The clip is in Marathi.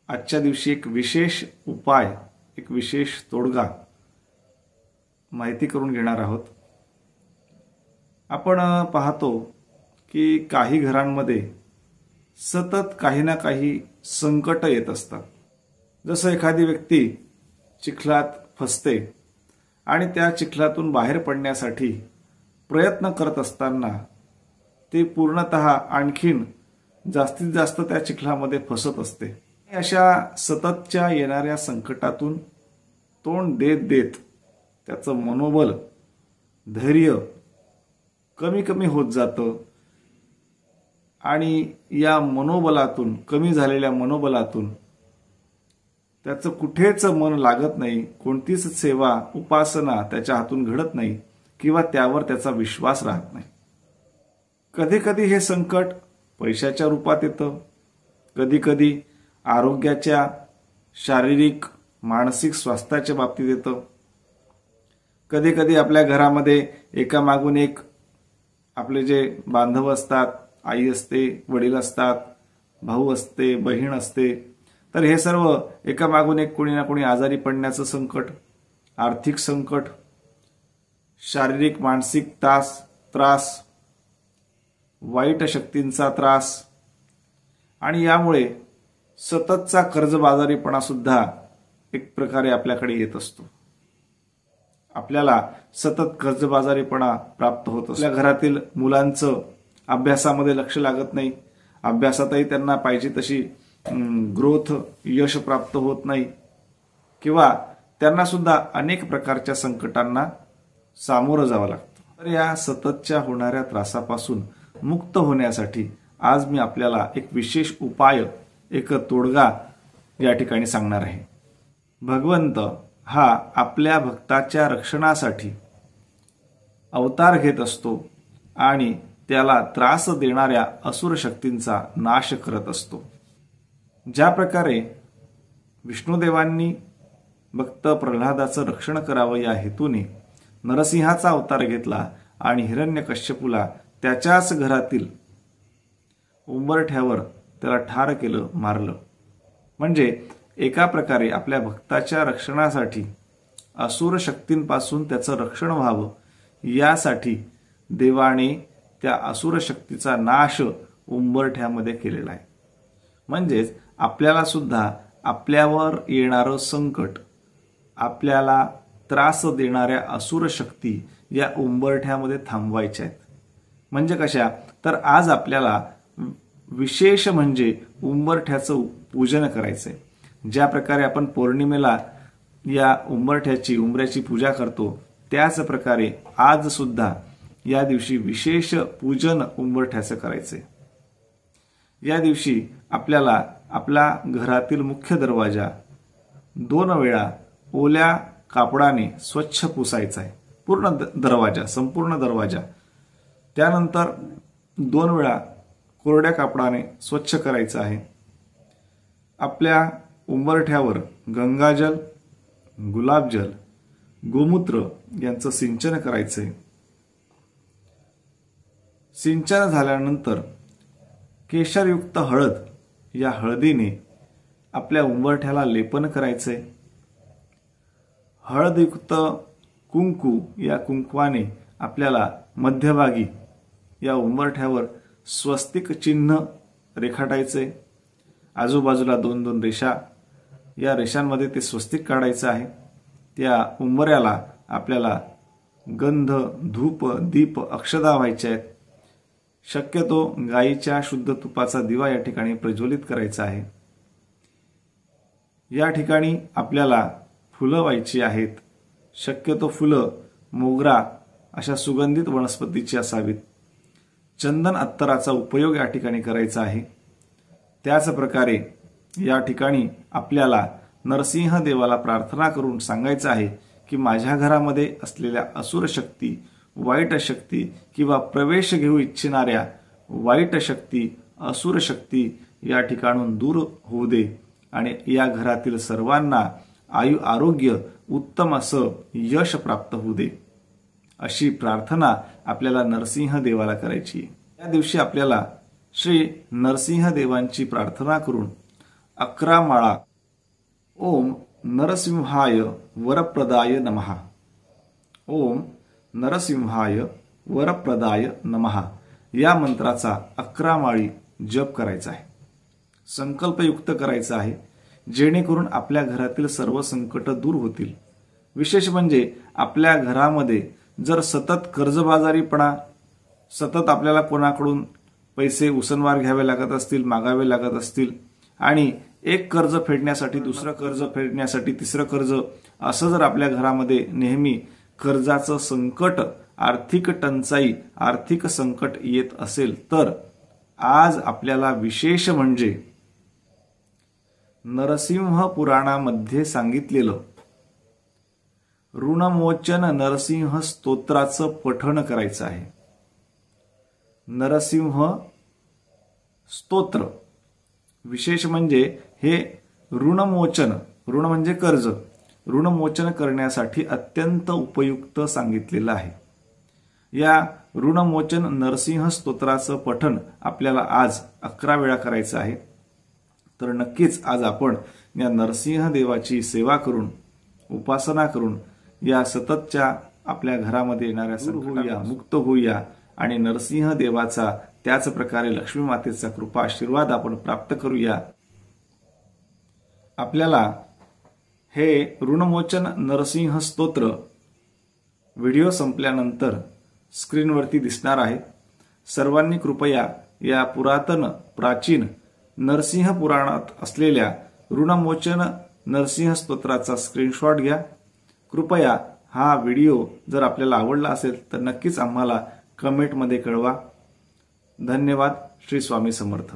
आजच्या दिवशी एक विशेष उपाय, एक विशेष तोडगा माहिती करून घेणार आहोत। आपण पाहतो की काही घरांमध्ये सतत काही ना काही संकट येत असतात। जसं एखादी व्यक्ती चिखलात फसते आणि त्या चिखलातून बाहेर पडण्यासाठी प्रयत्न करत असताना ते पूर्णतः आणखीन जास्तीत जास्त त्या चिखलामध्ये फसत असते। अशा सततच्या येणाऱ्या संकटातून तोंड देत देत त्याचं मनोबल, धैर्य कमी कमी होत जातं आणि या मनोबलातून, कमी झालेल्या मनोबलातून त्याचं कुठेच मन लागत नाही, कोणतीच सेवा, उपासना त्याच्या हातून घडत नाही किंवा त्यावर त्याचा विश्वास राहत नाही। कधी कधी हे संकट पैशाच्या रूपात येतं, कधी कधी आरोग्याच्या, शारीरिक, मानसिक स्वास्थ्याच्या बाबतीत येतं, कधी कधी आपल्या घरामध्ये एकामागून एक आपले जे बांधव असतात, आई असते, वडील असतात, भाऊ असते, बहीण असते, तर हे सर्व एकामागून एक कोणी ना कोणी आजारी पडण्याचं संकट, आर्थिक संकट, शारीरिक मानसिक त्रास, वाईट शक्तींचा त्रास आणि यामुळे सततचा कर्जबाजारीपणा सुद्धा एक प्रकारे आपल्याकडे येत असतो। आपल्याला सतत कर्जबाजारीपणा प्राप्त होत असतो। आपल्या घरातील मुलांचं अभ्यासामध्ये लक्ष लागत नाही, अभ्यासातही त्यांना पाहिजे तशी ग्रोथ, यश प्राप्त होत नाही किंवा त्यांना सुद्धा अनेक प्रकारच्या संकटांना सामोरं जावं लागतं। तर या सततच्या होणाऱ्या त्रासापासून मुक्त होण्यासाठी आज मी आपल्याला एक विशेष उपाय, एक तोडगा या ठिकाणी सांगणार आहे। भगवंत हा आपल्या भक्ताच्या रक्षणासाठी अवतार घेत असतो आणि त्याला त्रास देणाऱ्या असुर शक्तींचा नाश करत असतो। ज्या प्रकारे विष्णुदेवांनी भक्त प्रल्हादाचं रक्षण करावं या हेतूने नरसिंहाचा अवतार घेतला आणि हिरण्यकश्यपूला त्याच्याच घरातील उंबरठ्यावर त्याला ठार केलं, मारलं। म्हणजे एका प्रकारे आपल्या भक्ताच्या रक्षणासाठी, असुर शक्तींपासून त्याचं रक्षण व्हावं यासाठी देवाने त्या असुर शक्तीचा नाश उंबरठ्यामध्ये केलेला आहे। म्हणजेच आपल्याला सुद्धा आपल्यावर येणारं संकट, आपल्याला त्रास देणाऱ्या असुर शक्ती या उंबरठ्यामध्ये थांबवायच्या आहेत। म्हणजे कशा? तर आज आपल्याला विशेष म्हणजे उंबरठ्याचं पूजन करायचंय। ज्या प्रकारे आपण पौर्णिमेला या उंबऱ्याची पूजा करतो, त्याच प्रकारे आज सुद्धा या दिवशी विशेष पूजन उंबरठ्याचं करायचंय। या दिवशी आपल्याला आपला घरातील मुख्य दरवाजा 2 वेळा ओल्या कापडाने स्वच्छ पुसायचा आहे, पूर्ण दरवाजा, संपूर्ण दरवाजा। त्यानंतर 2 वेळा कोरड्या कापडाने स्वच्छ करायचं आहे। आपल्या उंबरठ्यावर गंगाजल, गुलाबजल, गोमूत्र यांचं सिंचन करायचंय। सिंचन झाल्यानंतर केशरयुक्त हळद या हळदीने आपल्या उंबरठ्याला लेपन करायचंय। हळदयुक्त कुंकू या कुंकवाने आपल्याला मध्यभागी या उंबरठ्यावर स्वस्तिक चिन्ह रेखाटायचे। आजूबाजूला 2-2 रेषा, या रेषांमध्ये ते स्वस्तिक काढायचं आहे। त्या उंबऱ्याला आपल्याला गंध, धूप, दीप, अक्षदा व्हायच्या आहेत। शक्यतो गायीच्या शुद्ध तुपाचा दिवा या ठिकाणी प्रज्वलित करायचा आहे। या ठिकाणी आपल्याला फुलं व्हायची आहेत। शक्यतो फुलं मोगरा अशा सुगंधित वनस्पतीची असावीत। चंदन अत्तराचा उपयोग या ठिकाणी करायचा आहे। त्याच प्रकारे या ठिकाणी आपल्याला नरसिंह देवाला प्रार्थना करून सांगायचं आहे की माझ्या घरामध्ये असलेल्या असुर शक्ती, वाईट शक्ती किंवा प्रवेश घेऊ इच्छिणाऱ्या वाईट शक्ती, असुर शक्ती या ठिकाणून दूर होऊ दे आणि या घरातील सर्वांना आयु आरोग्य उत्तम असं यश प्राप्त होऊ दे, अशी प्रार्थना आपल्याला नरसिंह देवाला करायची। या दिवशी आपल्याला श्री नरसिंह देवांची प्रार्थना करून 11 माळा ओम नरसिंहाय वरप्रदाय नमः. ओम नरसिंहाय वरप्रदाय नमः या मंत्राचा 11 माळी जप करायचा आहे. संकल्पयुक्त करायचा आहे, जेणेकरून आपल्या घरातील सर्व संकट दूर होतील. विशेष म्हणजे आपल्या घरामध्ये जर सतत कर्जबाजारीपणा, सतत आपल्याला कोणाकडून पैसे उसनवार घ्यावे लागत असतील, मागावे लागत असतील आणि एक कर्ज फेडण्यासाठी दुसरं कर्ज फेडण्यासाठी तिसरं कर्ज, असं जर आपल्या घरामध्ये नेहमी कर्जाचं संकट, आर्थिक टंचाई, आर्थिक संकट येत असेल तर आज आपल्याला विशेष म्हणजे नरसिंह पुराणामध्ये सांगितलेलं ऋणमोचन नरसिंह स्तोत्राचं पठण करायचं आहे. नरसिंह स्तोत्र विशेष म्हणजे हे ऋणमोचन, ऋण म्हणजे कर्ज, ऋणमोचन करण्यासाठी अत्यंत उपयुक्त सांगितलेलं आहे. या ऋणमोचन नरसिंह स्तोत्राचं पठण आपल्याला आज 11 वेळा करायचं आहे. तर नक्कीच आज आपण या नरसिंह देवाची सेवा करून, उपासना करून या सततच्या आपल्या घरामध्ये येणाऱ्या संकटांना मुक्त होऊया आणि नरसिंह देवाचा, त्याच प्रकारे लक्ष्मी मातेचा कृपा आशीर्वाद आपण प्राप्त करूया. आपल्याला हे ऋणमोचन नरसिंह स्तोत्र व्हिडिओ संपल्यानंतर स्क्रीनवरती दिसणार आहे. सर्वांनी कृपया या पुरातन प्राचीन नरसिंह पुराणात असलेल्या ऋणमोचन नरसिंह स्तोत्राचा स्क्रीनशॉट घ्या. कृपया हा व्हिडिओ जर आपल्याला आवडला असेल तर नक्कीच आम्हाला कमेंटमध्ये कळवा. धन्यवाद. श्री स्वामी समर्थ.